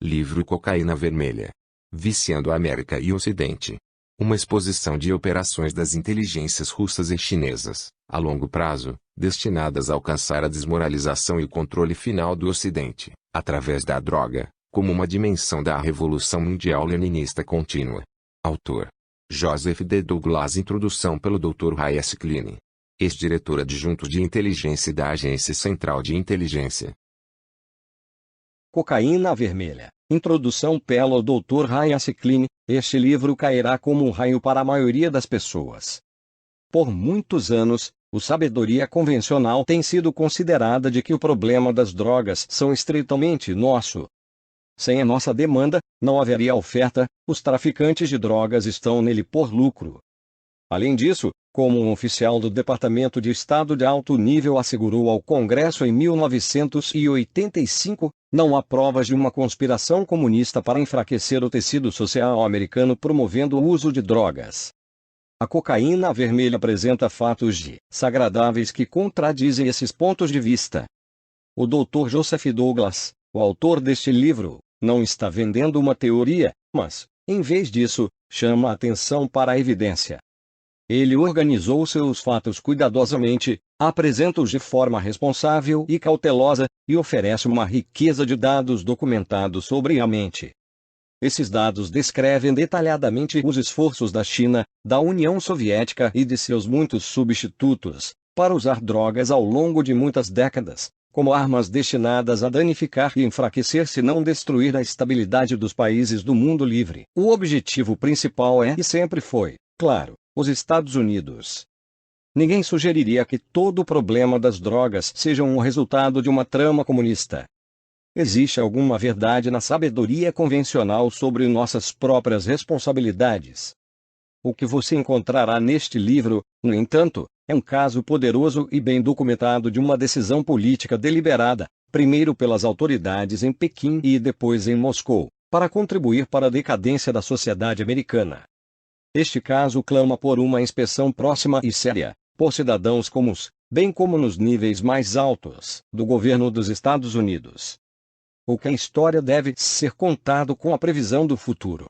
Livro Cocaína Vermelha. Viciando a América e o Ocidente. Uma exposição de operações das inteligências russas e chinesas, a longo prazo, destinadas a alcançar a desmoralização e o controle final do Ocidente, através da droga, como uma dimensão da Revolução Mundial Leninista contínua. Autor: Joseph D. Douglas. Introdução pelo Dr. Ray S. Klein, ex-diretor adjunto de inteligência da Agência Central de Inteligência. Cocaína Vermelha. Introdução pelo Dr. Ray S. Klein. Este livro cairá como um raio para a maioria das pessoas. Por muitos anos, a sabedoria convencional tem sido considerada de que o problema das drogas são estritamente nosso. Sem a nossa demanda, não haveria oferta, os traficantes de drogas estão nele por lucro. Além disso, como um oficial do Departamento de Estado de alto nível assegurou ao Congresso em 1985, não há provas de uma conspiração comunista para enfraquecer o tecido social americano promovendo o uso de drogas. A cocaína vermelha apresenta fatos desagradáveis que contradizem esses pontos de vista. O Dr. Joseph Douglas, o autor deste livro, não está vendendo uma teoria, mas, em vez disso, chama a atenção para a evidência. Ele organizou seus fatos cuidadosamente, apresenta-os de forma responsável e cautelosa, e oferece uma riqueza de dados documentados sobriamente. Esses dados descrevem detalhadamente os esforços da China, da União Soviética e de seus muitos substitutos, para usar drogas ao longo de muitas décadas, como armas destinadas a danificar e enfraquecer se não destruir a estabilidade dos países do mundo livre. O objetivo principal é e sempre foi, claro, os Estados Unidos. Ninguém sugeriria que todo o problema das drogas seja um resultado de uma trama comunista. Existe alguma verdade na sabedoria convencional sobre nossas próprias responsabilidades. O que você encontrará neste livro, no entanto, é um caso poderoso e bem documentado de uma decisão política deliberada, primeiro pelas autoridades em Pequim e depois em Moscou, para contribuir para a decadência da sociedade americana. Este caso clama por uma inspeção próxima e séria, por cidadãos comuns, bem como nos níveis mais altos do governo dos Estados Unidos. O que a história deve ser contado com a previsão do futuro.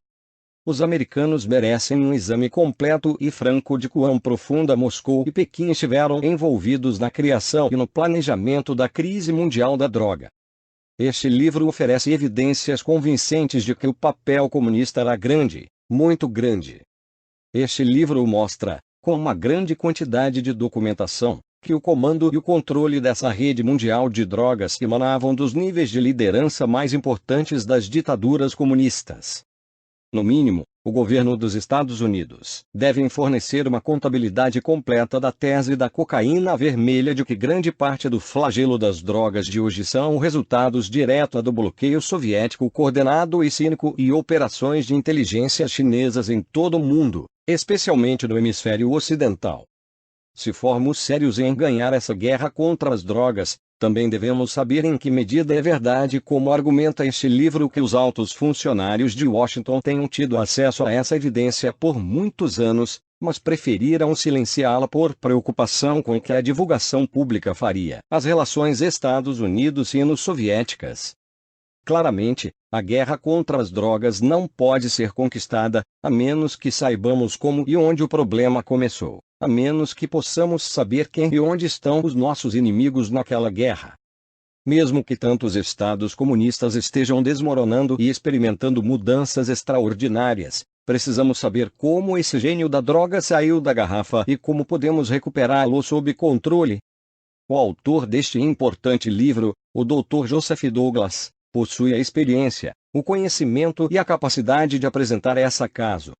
Os americanos merecem um exame completo e franco de quão profunda Moscou e Pequim estiveram envolvidos na criação e no planejamento da crise mundial da droga. Este livro oferece evidências convincentes de que o papel comunista era grande, muito grande. Este livro mostra, com uma grande quantidade de documentação, que o comando e o controle dessa rede mundial de drogas emanavam dos níveis de liderança mais importantes das ditaduras comunistas. No mínimo, o governo dos Estados Unidos deve fornecer uma contabilidade completa da tese da cocaína vermelha de que grande parte do flagelo das drogas de hoje são resultados diretos do bloqueio soviético coordenado e cínico e operações de inteligência chinesas em todo o mundo, especialmente no hemisfério ocidental. Se formos sérios em ganhar essa guerra contra as drogas, também devemos saber em que medida é verdade, como argumenta este livro, que os altos funcionários de Washington tenham tido acesso a essa evidência por muitos anos, mas preferiram silenciá-la por preocupação com o que a divulgação pública faria às relações Estados Unidos e soviéticas. Claramente, a guerra contra as drogas não pode ser conquistada, a menos que saibamos como e onde o problema começou, a menos que possamos saber quem e onde estão os nossos inimigos naquela guerra. Mesmo que tantos estados comunistas estejam desmoronando e experimentando mudanças extraordinárias, precisamos saber como esse gênio da droga saiu da garrafa e como podemos recuperá-lo sob controle. O autor deste importante livro, o Dr. Joseph Douglas, possui a experiência, o conhecimento e a capacidade de apresentar esse caso.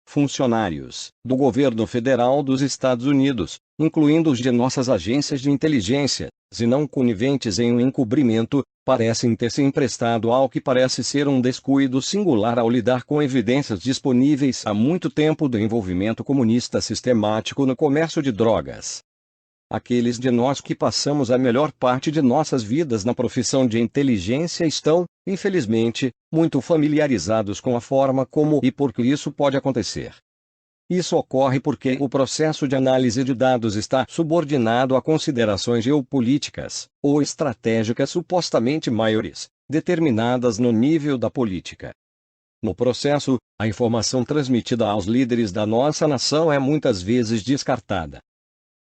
Funcionários do governo federal dos Estados Unidos, incluindo os de nossas agências de inteligência, se não coniventes em um encobrimento, parecem ter se emprestado ao que parece ser um descuido singular ao lidar com evidências disponíveis há muito tempo do envolvimento comunista sistemático no comércio de drogas. Aqueles de nós que passamos a melhor parte de nossas vidas na profissão de inteligência estão, infelizmente, muito familiarizados com a forma como e por que isso pode acontecer. Isso ocorre porque o processo de análise de dados está subordinado a considerações geopolíticas ou estratégicas supostamente maiores, determinadas no nível da política. No processo, a informação transmitida aos líderes da nossa nação é muitas vezes descartada.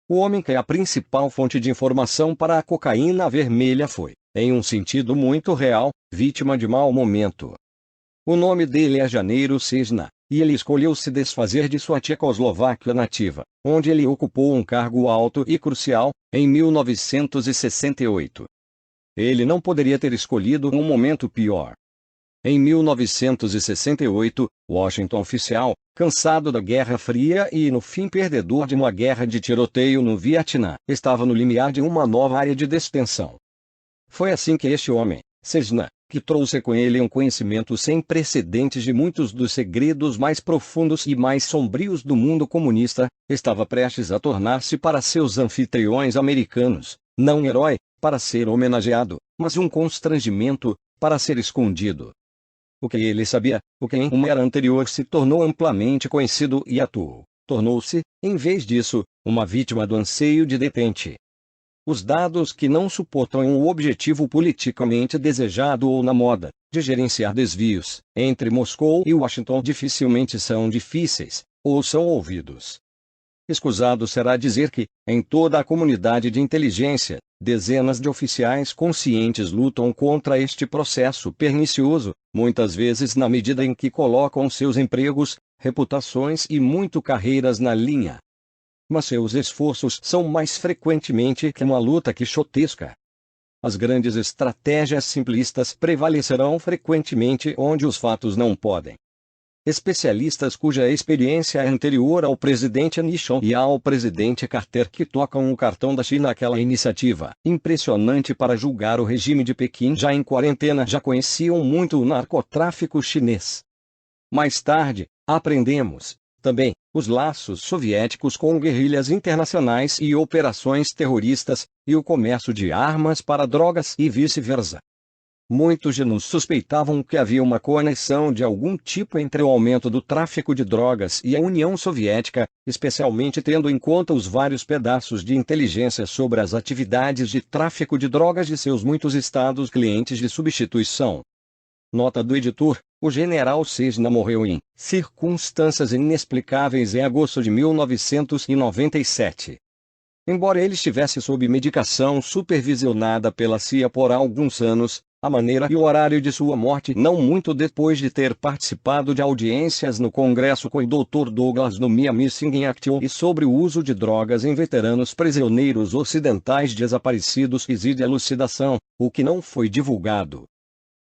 O homem que é a principal fonte de informação para a cocaína vermelha foi, em um sentido muito real, vítima de mau momento. O nome dele é Janeiro Cesna, e ele escolheu se desfazer de sua Tchecoslováquia nativa, onde ele ocupou um cargo alto e crucial, em 1968. Ele não poderia ter escolhido um momento pior. Em 1968, Washington oficial, cansado da Guerra Fria e no fim perdedor de uma guerra de tiroteio no Vietnã, estava no limiar de uma nova área de extensão. Foi assim que este homem, Cesna, que trouxe com ele um conhecimento sem precedentes de muitos dos segredos mais profundos e mais sombrios do mundo comunista, estava prestes a tornar-se para seus anfitriões americanos, não um herói, para ser homenageado, mas um constrangimento, para ser escondido. O que ele sabia, o que em uma era anterior se tornou amplamente conhecido e atuou, tornou-se, em vez disso, uma vítima do anseio de detente. Os dados que não suportam o objetivo politicamente desejado ou na moda, de gerenciar desvios, entre Moscou e Washington dificilmente são difíceis, ou são ouvidos. Escusado será dizer que, em toda a comunidade de inteligência, dezenas de oficiais conscientes lutam contra este processo pernicioso, muitas vezes na medida em que colocam seus empregos, reputações e muito carreiras na linha. Mas seus esforços são mais frequentemente que uma luta quixotesca. As grandes estratégias simplistas prevalecerão frequentemente onde os fatos não podem. Especialistas cuja experiência é anterior ao presidente Nixon e ao presidente Carter que tocam o cartão da China àquela iniciativa impressionante para julgar o regime de Pequim já em quarentena já conheciam muito o narcotráfico chinês. Mais tarde, aprendemos, também, os laços soviéticos com guerrilhas internacionais e operações terroristas, e o comércio de armas para drogas e vice-versa. Muitos de nós suspeitavam que havia uma conexão de algum tipo entre o aumento do tráfico de drogas e a União Soviética, especialmente tendo em conta os vários pedaços de inteligência sobre as atividades de tráfico de drogas de seus muitos estados clientes de substituição. Nota do editor: o general Cesna morreu em circunstâncias inexplicáveis em agosto de 1997. Embora ele estivesse sob medicação supervisionada pela CIA por alguns anos, a maneira e o horário de sua morte não muito depois de ter participado de audiências no Congresso com o Dr. Douglas no Mia Missing in Action e sobre o uso de drogas em veteranos prisioneiros ocidentais desaparecidos exige elucidação, o que não foi divulgado.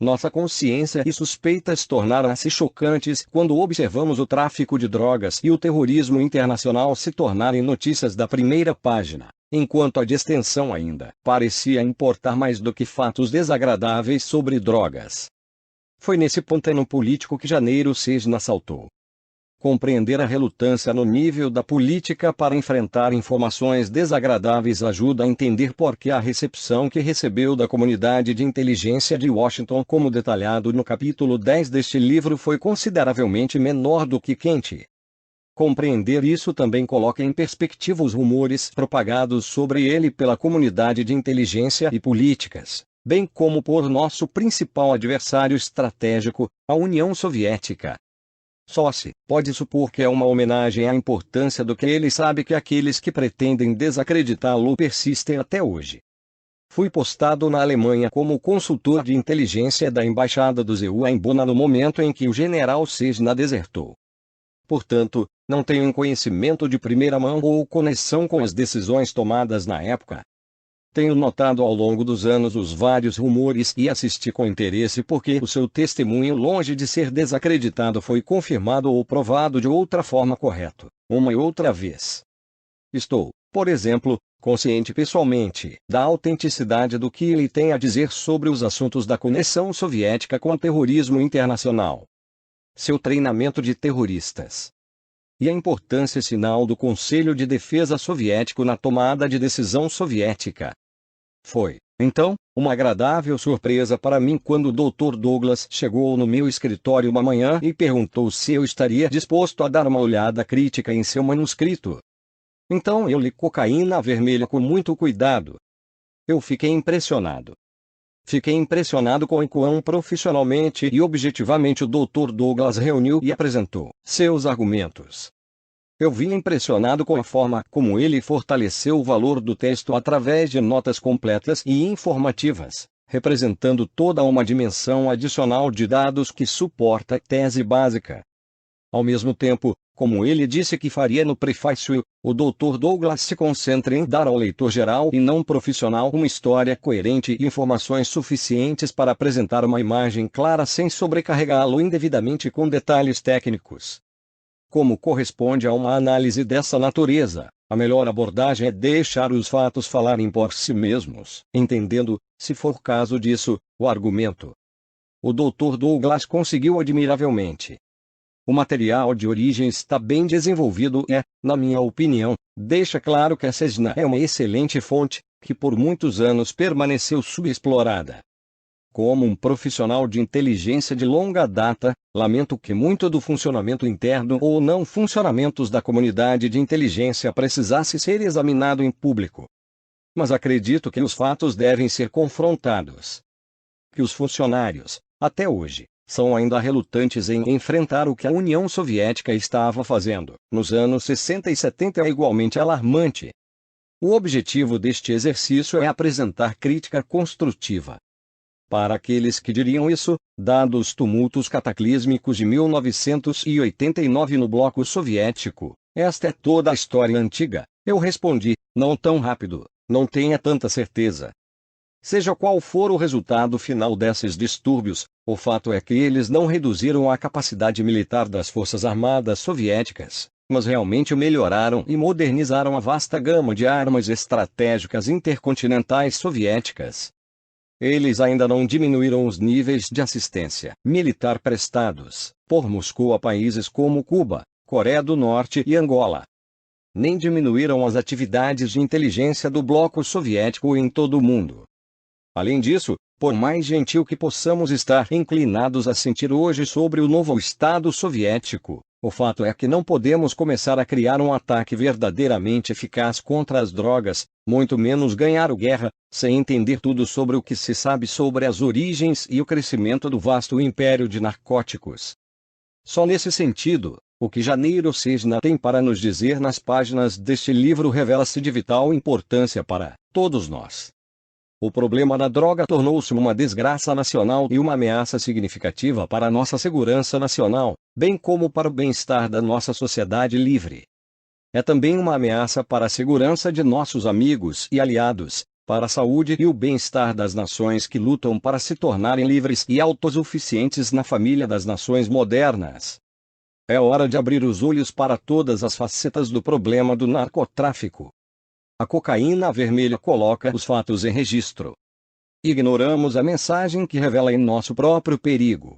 Nossa consciência e suspeitas tornaram-se chocantes quando observamos o tráfico de drogas e o terrorismo internacional se tornarem notícias da primeira página, enquanto a de extensão ainda parecia importar mais do que fatos desagradáveis sobre drogas. Foi nesse pântano político que Janeiro Cesna saltou. Compreender a relutância no nível da política para enfrentar informações desagradáveis ajuda a entender por que a recepção que recebeu da comunidade de inteligência de Washington, como detalhado no capítulo 10 deste livro, foi consideravelmente menor do que quente. Compreender isso também coloca em perspectiva os rumores propagados sobre ele pela comunidade de inteligência e políticas, bem como por nosso principal adversário estratégico, a União Soviética. Só se pode supor que é uma homenagem à importância do que ele sabe que aqueles que pretendem desacreditá-lo persistem até hoje. Fui postado na Alemanha como consultor de inteligência da Embaixada do ZEU em Bonn no momento em que o general Cesna desertou. Portanto, não tenho conhecimento de primeira mão ou conexão com as decisões tomadas na época. Tenho notado ao longo dos anos os vários rumores e assisti com interesse porque o seu testemunho, longe de ser desacreditado, foi confirmado ou provado de outra forma correto, uma e outra vez. Estou, por exemplo, consciente pessoalmente da autenticidade do que ele tem a dizer sobre os assuntos da conexão soviética com o terrorismo internacional. Seu treinamento de terroristas. E a importância sinal do Conselho de Defesa Soviético na tomada de decisão soviética. Foi, então, uma agradável surpresa para mim quando o Dr. Douglas chegou no meu escritório uma manhã e perguntou se eu estaria disposto a dar uma olhada crítica em seu manuscrito. Então eu li Cocaína Vermelha com muito cuidado. Eu fiquei impressionado. Fiquei impressionado com o quão profissionalmente e objetivamente o Dr. Douglas reuniu e apresentou seus argumentos. Eu vi impressionado com a forma como ele fortaleceu o valor do texto através de notas completas e informativas, representando toda uma dimensão adicional de dados que suporta a tese básica. Ao mesmo tempo, como ele disse que faria no prefácio, o Dr. Douglas se concentra em dar ao leitor geral e não profissional uma história coerente e informações suficientes para apresentar uma imagem clara sem sobrecarregá-lo indevidamente com detalhes técnicos. Como corresponde a uma análise dessa natureza, a melhor abordagem é deixar os fatos falarem por si mesmos, entendendo, se for caso disso, o argumento. O Dr. Douglas conseguiu admiravelmente. O material de origem está bem desenvolvido e, na minha opinião, deixa claro que a CESNA é uma excelente fonte, que por muitos anos permaneceu subexplorada. Como um profissional de inteligência de longa data, lamento que muito do funcionamento interno ou não funcionamentos da comunidade de inteligência precisasse ser examinado em público. Mas acredito que os fatos devem ser confrontados. Que os funcionários, até hoje, são ainda relutantes em enfrentar o que a União Soviética estava fazendo nos anos 60 e 70 é igualmente alarmante. O objetivo deste exercício é apresentar crítica construtiva. Para aqueles que diriam isso, dados os tumultos cataclísmicos de 1989 no bloco soviético, esta é toda a história antiga, eu respondi, não tão rápido, não tenha tanta certeza. Seja qual for o resultado final desses distúrbios, o fato é que eles não reduziram a capacidade militar das forças armadas soviéticas, mas realmente melhoraram e modernizaram a vasta gama de armas estratégicas intercontinentais soviéticas. Eles ainda não diminuíram os níveis de assistência militar prestados por Moscou a países como Cuba, Coreia do Norte e Angola. Nem diminuíram as atividades de inteligência do bloco soviético em todo o mundo. Além disso, por mais gentil que possamos estar inclinados a sentir hoje sobre o novo Estado soviético, o fato é que não podemos começar a criar um ataque verdadeiramente eficaz contra as drogas, muito menos ganhar a guerra, sem entender tudo sobre o que se sabe sobre as origens e o crescimento do vasto império de narcóticos. Só nesse sentido, o que Janeiro Cesna tem para nos dizer nas páginas deste livro revela-se de vital importância para todos nós. O problema da droga tornou-se uma desgraça nacional e uma ameaça significativa para a nossa segurança nacional, bem como para o bem-estar da nossa sociedade livre. É também uma ameaça para a segurança de nossos amigos e aliados, para a saúde e o bem-estar das nações que lutam para se tornarem livres e autossuficientes na família das nações modernas. É hora de abrir os olhos para todas as facetas do problema do narcotráfico. A cocaína vermelha coloca os fatos em registro. Ignoramos a mensagem que revela em nosso próprio perigo.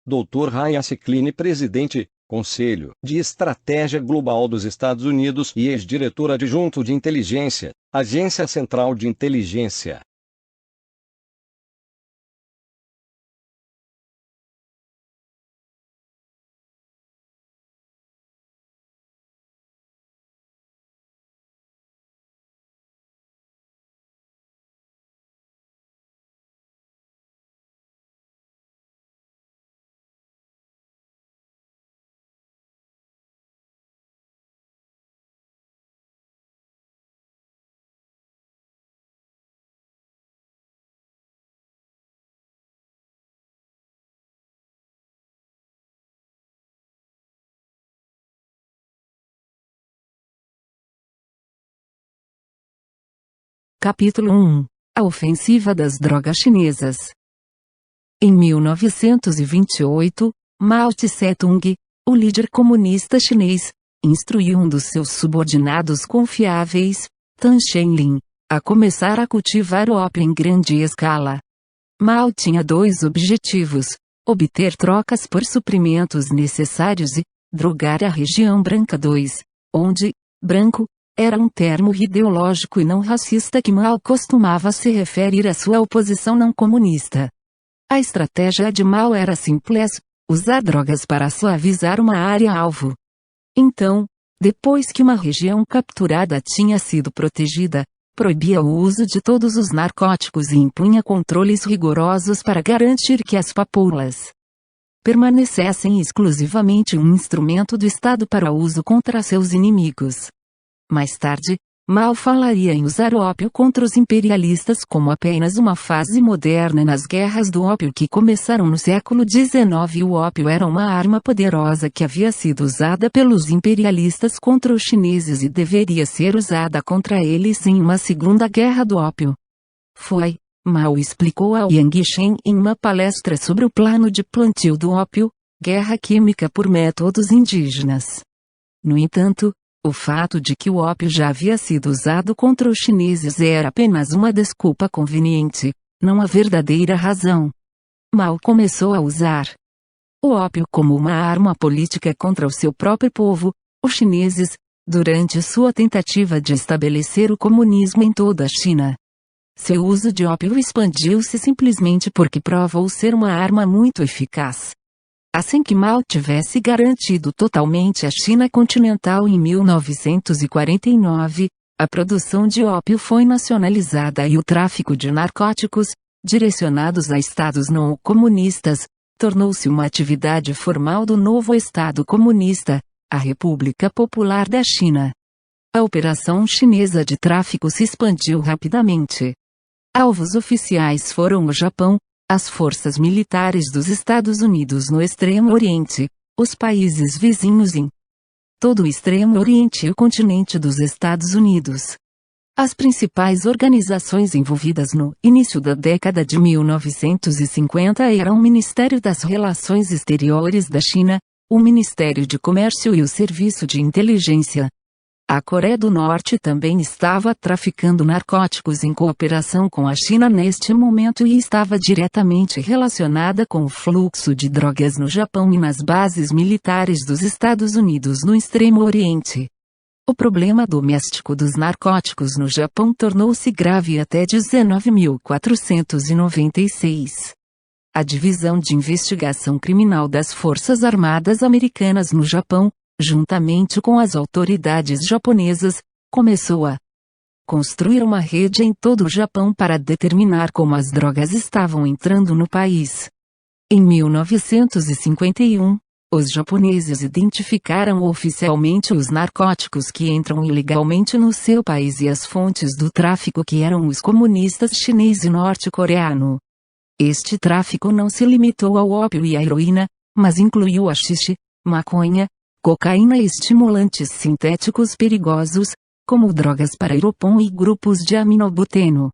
Dr. Ryan Ciclini, presidente, Conselho de Estratégia Global dos Estados Unidos e ex-diretor adjunto de inteligência, Agência Central de Inteligência. Capítulo 1 A ofensiva das drogas chinesas. Em 1928, Mao Tse-tung, o líder comunista chinês, instruiu um dos seus subordinados confiáveis, Tan Shenlin, a começar a cultivar o ópio em grande escala. Mao tinha dois objetivos: obter trocas por suprimentos necessários e drogar a região branca 2, onde branco era um termo ideológico e não racista que Mao costumava se referir à sua oposição não comunista. A estratégia de Mao era simples: usar drogas para suavizar uma área-alvo. Então, depois que uma região capturada tinha sido protegida, proibia o uso de todos os narcóticos e impunha controles rigorosos para garantir que as papoulas permanecessem exclusivamente um instrumento do Estado para uso contra seus inimigos. Mais tarde, Mao falaria em usar o ópio contra os imperialistas como apenas uma fase moderna nas guerras do ópio que começaram no século XIX. O ópio era uma arma poderosa que havia sido usada pelos imperialistas contra os chineses e deveria ser usada contra eles em uma segunda guerra do ópio. Mao explicou a Yang Shen em uma palestra sobre o plano de plantio do ópio, guerra química por métodos indígenas. No entanto, o fato de que o ópio já havia sido usado contra os chineses era apenas uma desculpa conveniente, não a verdadeira razão. Mao começou a usar o ópio como uma arma política contra o seu próprio povo, os chineses, durante sua tentativa de estabelecer o comunismo em toda a China. Seu uso de ópio expandiu-se simplesmente porque provou ser uma arma muito eficaz. Assim que Mao tivesse garantido totalmente a China continental em 1949, a produção de ópio foi nacionalizada e o tráfico de narcóticos, direcionados a estados não comunistas, tornou-se uma atividade formal do novo Estado comunista, a República Popular da China. A operação chinesa de tráfico se expandiu rapidamente. Alvos oficiais foram o Japão, as forças militares dos Estados Unidos no Extremo Oriente, os países vizinhos em todo o Extremo Oriente e o continente dos Estados Unidos. As principais organizações envolvidas no início da década de 1950 eram o Ministério das Relações Exteriores da China, o Ministério de Comércio e o Serviço de Inteligência. A Coreia do Norte também estava traficando narcóticos em cooperação com a China neste momento e estava diretamente relacionada com o fluxo de drogas no Japão e nas bases militares dos Estados Unidos no Extremo Oriente. O problema doméstico dos narcóticos no Japão tornou-se grave até 1996. A Divisão de Investigação Criminal das Forças Armadas Americanas no Japão, juntamente com as autoridades japonesas, começou a construir uma rede em todo o Japão para determinar como as drogas estavam entrando no país. Em 1951, os japoneses identificaram oficialmente os narcóticos que entram ilegalmente no seu país e as fontes do tráfico que eram os comunistas chinês e norte-coreano. Este tráfico não se limitou ao ópio e à heroína, mas incluiu haxixe, maconha, cocaína e estimulantes sintéticos perigosos, como drogas para iropon e grupos de aminobuteno.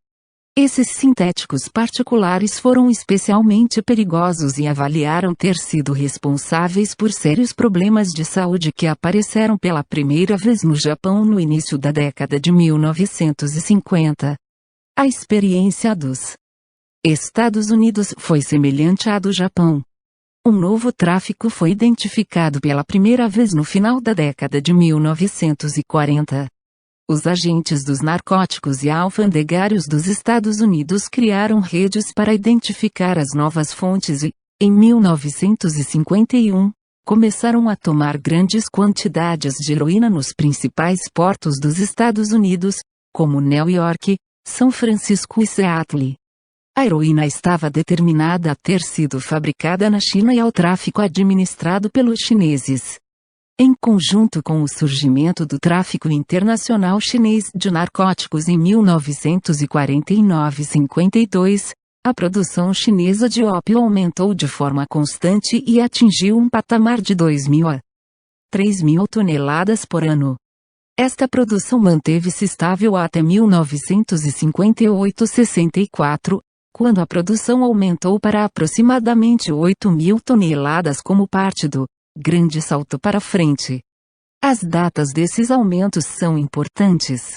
Esses sintéticos particulares foram especialmente perigosos e avaliaram ter sido responsáveis por sérios problemas de saúde que apareceram pela primeira vez no Japão no início da década de 1950. A experiência dos Estados Unidos foi semelhante à do Japão. Um novo tráfico foi identificado pela primeira vez no final da década de 1940. Os agentes dos narcóticos e alfandegários dos Estados Unidos criaram redes para identificar as novas fontes e, em 1951, começaram a tomar grandes quantidades de heroína nos principais portos dos Estados Unidos, como New York, São Francisco e Seattle. A heroína estava determinada a ter sido fabricada na China e ao tráfico administrado pelos chineses. Em conjunto com o surgimento do tráfico internacional chinês de narcóticos em 1949-52, a produção chinesa de ópio aumentou de forma constante e atingiu um patamar de 2.000 a 3.000 toneladas por ano. Esta produção manteve-se estável até 1958-64, quando a produção aumentou para aproximadamente 8.000 toneladas como parte do grande salto para frente. As datas desses aumentos são importantes.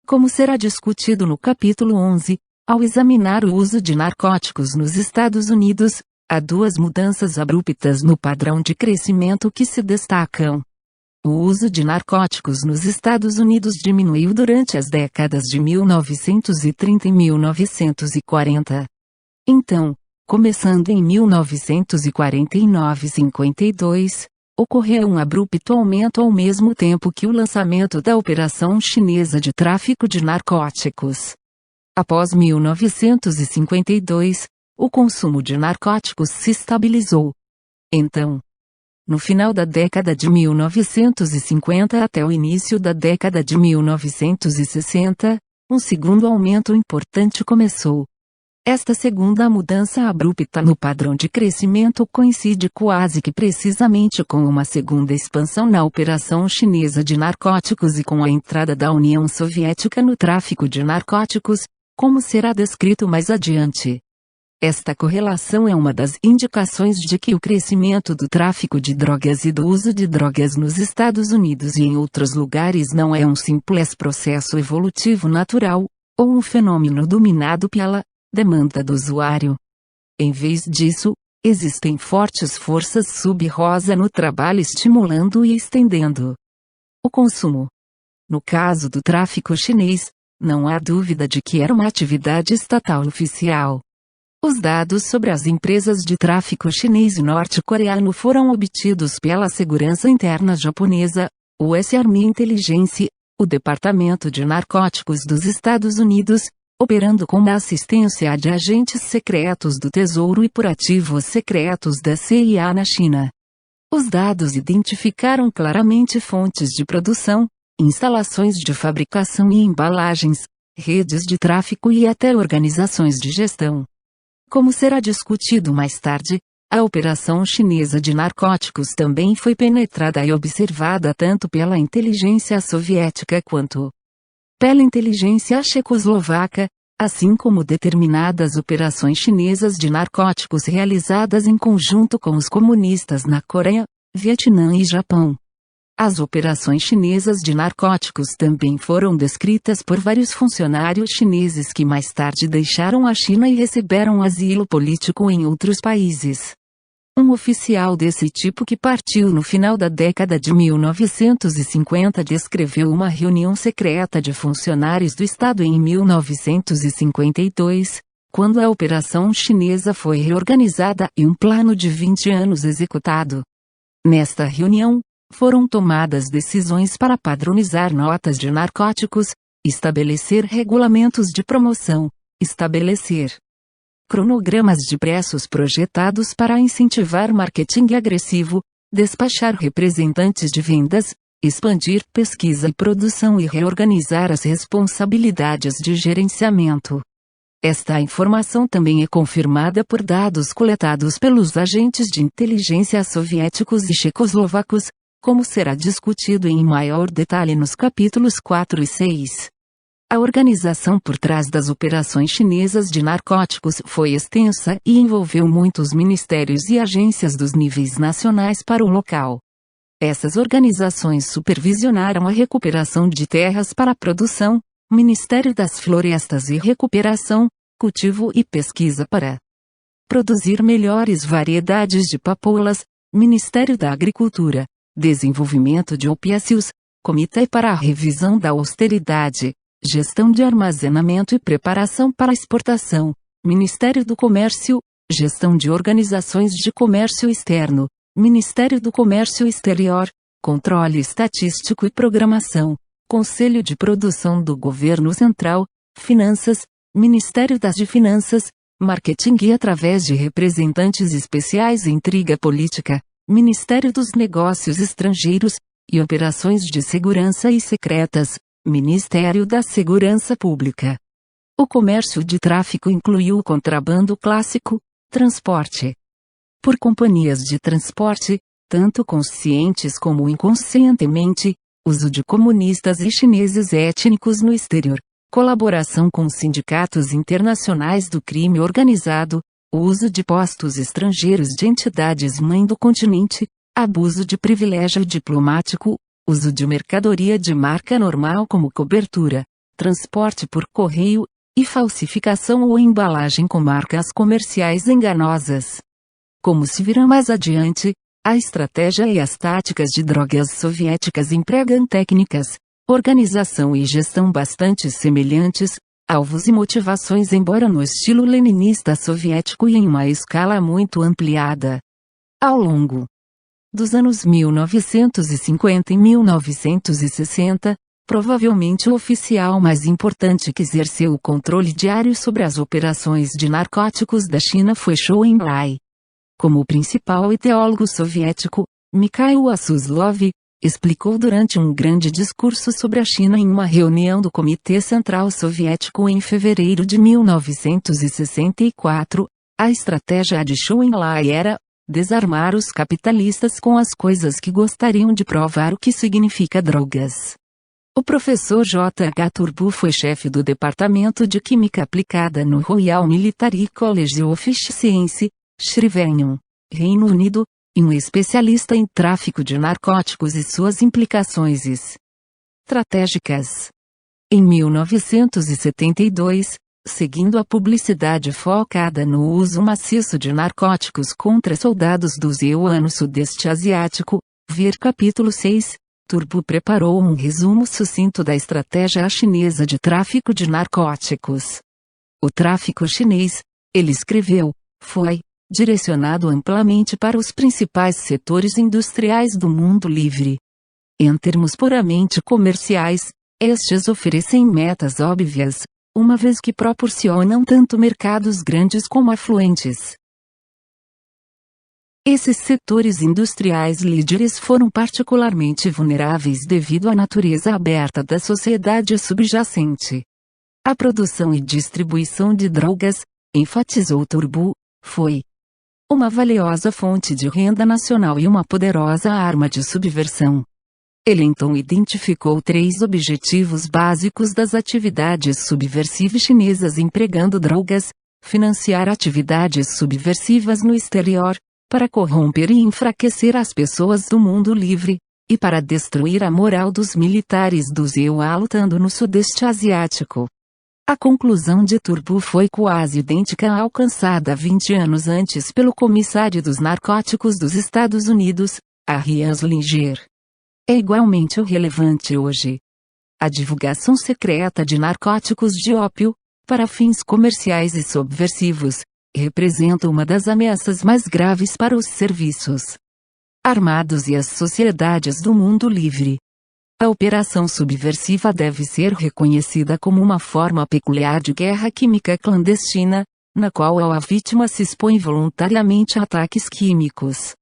Como será discutido no capítulo 11, ao examinar o uso de narcóticos nos Estados Unidos, há duas mudanças abruptas no padrão de crescimento que se destacam. O uso de narcóticos nos Estados Unidos diminuiu durante as décadas de 1930 e 1940. Então, começando em 1949-52, ocorreu um abrupto aumento ao mesmo tempo que o lançamento da Operação Chinesa de Tráfico de Narcóticos. Após 1952, o consumo de narcóticos se estabilizou. Então, no final da década de 1950 até o início da década de 1960, um segundo aumento importante começou. Esta segunda mudança abrupta no padrão de crescimento coincide quase que precisamente com uma segunda expansão na Operação Chinesa de Narcóticos e com a entrada da União Soviética no tráfico de narcóticos, como será descrito mais adiante. Esta correlação é uma das indicações de que o crescimento do tráfico de drogas e do uso de drogas nos Estados Unidos e em outros lugares não é um simples processo evolutivo natural, ou um fenômeno dominado pela demanda do usuário. Em vez disso, existem fortes forças sub-rosa no trabalho estimulando e estendendo o consumo. No caso do tráfico chinês, não há dúvida de que era uma atividade estatal oficial. Os dados sobre as empresas de tráfico chinês e norte-coreano foram obtidos pela Segurança Interna Japonesa, US Army Intelligence, o Departamento de Narcóticos dos Estados Unidos, operando com a assistência de agentes secretos do Tesouro e por ativos secretos da CIA na China. Os dados identificaram claramente fontes de produção, instalações de fabricação e embalagens, redes de tráfico e até organizações de gestão. Como será discutido mais tarde, a Operação Chinesa de Narcóticos também foi penetrada e observada tanto pela inteligência soviética quanto pela inteligência checoslovaca, assim como determinadas operações chinesas de narcóticos realizadas em conjunto com os comunistas na Coreia, Vietnã e Japão. As operações chinesas de narcóticos também foram descritas por vários funcionários chineses que mais tarde deixaram a China e receberam asilo político em outros países. Um oficial desse tipo que partiu no final da década de 1950 descreveu uma reunião secreta de funcionários do Estado em 1952, quando a operação chinesa foi reorganizada e um plano de 20 anos executado. Nesta reunião, foram tomadas decisões para padronizar notas de narcóticos, estabelecer regulamentos de promoção, estabelecer cronogramas de preços projetados para incentivar marketing agressivo, despachar representantes de vendas, expandir pesquisa e produção e reorganizar as responsabilidades de gerenciamento. Esta informação também é confirmada por dados coletados pelos agentes de inteligência soviéticos e checoslovacos, como será discutido em maior detalhe nos capítulos 4 e 6. A organização por trás das operações chinesas de narcóticos foi extensa e envolveu muitos ministérios e agências dos níveis nacionais para o local. Essas organizações supervisionaram a recuperação de terras para a produção, Ministério das Florestas e Recuperação, cultivo e pesquisa para produzir melhores variedades de papoulas, Ministério da Agricultura, Desenvolvimento de Opíaceos, Comitê para a Revisão da Austeridade, Gestão de Armazenamento e Preparação para Exportação, Ministério do Comércio, Gestão de Organizações de Comércio Externo, Ministério do Comércio Exterior, Controle Estatístico e Programação, Conselho de Produção do Governo Central, Finanças, Ministério das de Finanças, Marketing e através de representantes especiais e intriga política, Ministério dos Negócios Estrangeiros, e Operações de Segurança e Secretas, Ministério da Segurança Pública. O comércio de tráfico incluiu o contrabando clássico, transporte por companhias de transporte, tanto conscientes como inconscientemente, uso de comunistas e chineses étnicos no exterior, colaboração com sindicatos internacionais do crime organizado, o uso de postos estrangeiros de entidades mãe do continente, abuso de privilégio diplomático, uso de mercadoria de marca normal como cobertura, transporte por correio, e falsificação ou embalagem com marcas comerciais enganosas. Como se virá mais adiante, a estratégia e as táticas de drogas soviéticas empregam técnicas, organização e gestão bastante semelhantes, alvos e motivações embora no estilo leninista soviético e em uma escala muito ampliada. Ao longo dos anos 1950 e 1960, provavelmente o oficial mais importante que exerceu o controle diário sobre as operações de narcóticos da China foi Zhou Enlai. Como o principal ideólogo soviético, Mikhail Asuslov explicou durante um grande discurso sobre a China em uma reunião do Comitê Central Soviético em fevereiro de 1964, a estratégia de Zhou Enlai era desarmar os capitalistas com as coisas que gostariam de provar o que significa drogas. O professor J. H. Turbu foi chefe do Departamento de Química Aplicada no Royal Military College of Science, Shrevenion, Reino Unido, e um especialista em tráfico de narcóticos e suas implicações estratégicas. Em 1972, seguindo a publicidade focada no uso maciço de narcóticos contra soldados do ZEUA no Sudeste Asiático, ver capítulo 6, Turbu preparou um resumo sucinto da estratégia chinesa de tráfico de narcóticos. O tráfico chinês, ele escreveu, foi direcionado amplamente para os principais setores industriais do mundo livre. Em termos puramente comerciais, estes oferecem metas óbvias, uma vez que proporcionam tanto mercados grandes como afluentes. Esses setores industriais líderes foram particularmente vulneráveis devido à natureza aberta da sociedade subjacente. A produção e distribuição de drogas, enfatizou Turbu, foi uma valiosa fonte de renda nacional e uma poderosa arma de subversão. Ele então identificou 3 objetivos básicos das atividades subversivas chinesas empregando drogas: financiar atividades subversivas no exterior, para corromper e enfraquecer as pessoas do mundo livre, e para destruir a moral dos militares do ZEUA lutando no Sudeste Asiático. A conclusão de Turbu foi quase idêntica à alcançada 20 anos antes pelo comissário dos narcóticos dos Estados Unidos, Henry Anslinger. É igualmente relevante hoje. A divulgação secreta de narcóticos de ópio, para fins comerciais e subversivos, representa uma das ameaças mais graves para os serviços armados e as sociedades do mundo livre. A operação subversiva deve ser reconhecida como uma forma peculiar de guerra química clandestina, na qual a vítima se expõe voluntariamente a ataques químicos.